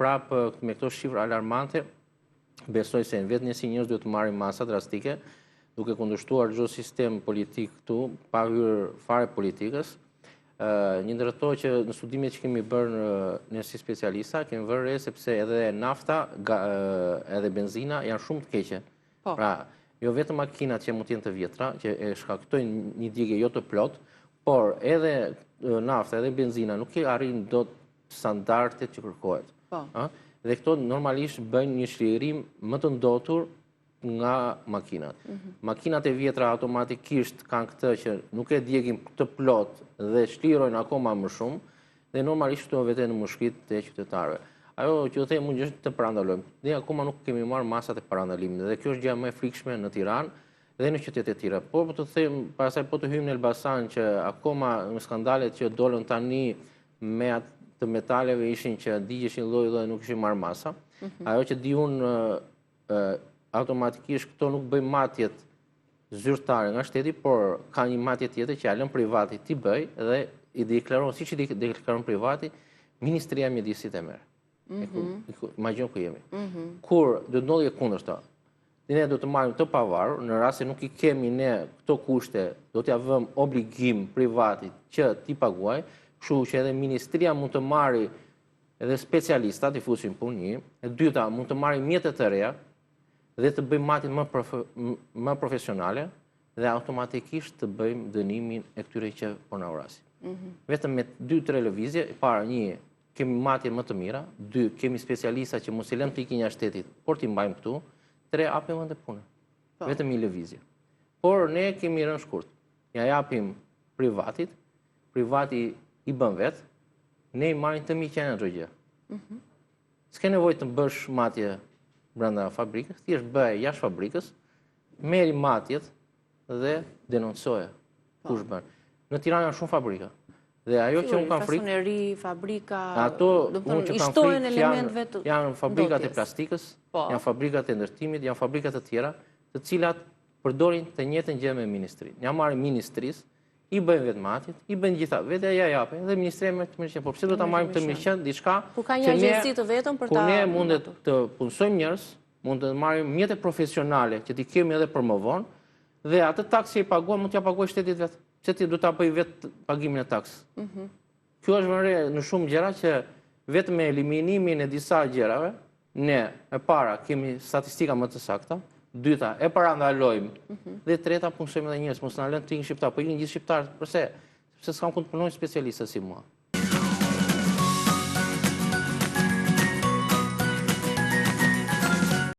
prapë me këto shifra alarmante, besoj se vetë ne si njerëz duhet të marrim masa drastike, duke kundërshtuar çdo sistem politik këtu, pa hyrë fare politikës. Një ndër ato që në studimet që kemi bërë ne si specialista, kemi vënë re sepse edhe nafta, edhe benzina janë shumë të keqe. Pra, jo vetëm makinat që mund të jenë të vjetra, që e shkaktojnë një djegje jo të plot, por edhe nafta, edhe benzina nuk i arrin dot standardet që kërkohet. Dhe këto normalisht bëjnë një shlirim më të ndotur nga makinat. Makinat e vjetra automatikisht kanë këtë që nuk e djegin të plot dhe shlirojnë akoma më shumë dhe normalisht këto veten në mushkit të qytetarëve. Ajo që do them unë është të parandalojmë. Ne akoma nuk kemi marrë masat e parandalimit dhe kjo është gjë më e frikshme në Tiranë dhe në qytetet e tjera. Po të them, pastaj po të hyjmë në Elbasan që akoma në skandalet që dolën tani me të metaleve ishin që digjeshin lloj-lloj nuk ishin marrë masa. Ajo që di unë automatikisht këto nuk bëjnë matjet zyrtare nga shteti, por ka një matje tjetër që ja lën privati ti bëj dhe i deklaron siç i deklaron privati, Ministria e Mjedisit e merr. Imagjino ku jemi. Kur do të ndodhë e kundërta, ne do të marrim të pavarur, në rast se nuk i kemi ne këto kushte, do t'ja vëmë obligim privatit që ti paguaj, kështu që edhe Ministria mund të marrë edhe specialistat i fusin punë një, e dyta mund të marrë mjete të reja dhe të bëjmë matjet më profesionale dhe automatikisht të bëjmë dënimin e këtyre që po na urasin. Vetëm me 2-3 lëvizje, para një kemi matje më të mira, 2 kemi specialista që mos i lëmë të ikin jashtë shtetit, por t'i mbajmë këtu, 3 apim vend e punë. Vetëm një lëvizje. Por ne kemi rënë shkurt. Ja japim privatit, privati i bën vet, ne i marrim të miqen çdo gjë. S'ke nevojë të bësh matje brenda fabrikës, thjesht bëj jashtë fabrikës, merri matjet dhe denoncoje. Kush bën? Në Tiranë janë shumë fabrika. Dhe ajo që unë kam frikë, fasoneri, fabrika, ato unë që kam frikë janë fabrikat e plastikës, janë fabrikat e ndërtimit, janë fabrikat të tjera, të cilat përdorin të njëjtën gjë me ministrinë. Ja marrin ministrisë, i bëjnë vetë matjet, i bëjnë gjitha, vetë ja japin dhe Ministria merr të mirëqen. Po pse do ta marrim të mirëqen diçka ku ka një agjenci të vetëm për ta. Ku ne mundet të punësojmë njerëz, mund të marrim mjete profesionale që ti kemi edhe për më vonë dhe atë taksë që i paguam mund t'ja paguaj shtetit vetë. Që ti du ta bëj vetë pagimin e taksës. Kjo është vënë re në shumë gjëra që vetë me eliminimin e disa gjërave, ne e para kemi statistika më të sakta, dyta e parandalojmë dhe treta punësojmë edhe njerëz, mos na lënë të ikin shqiptar, po ikin gjithë shqiptarët. Përse? Sepse s'kam ku të punojnë specialistët si mua.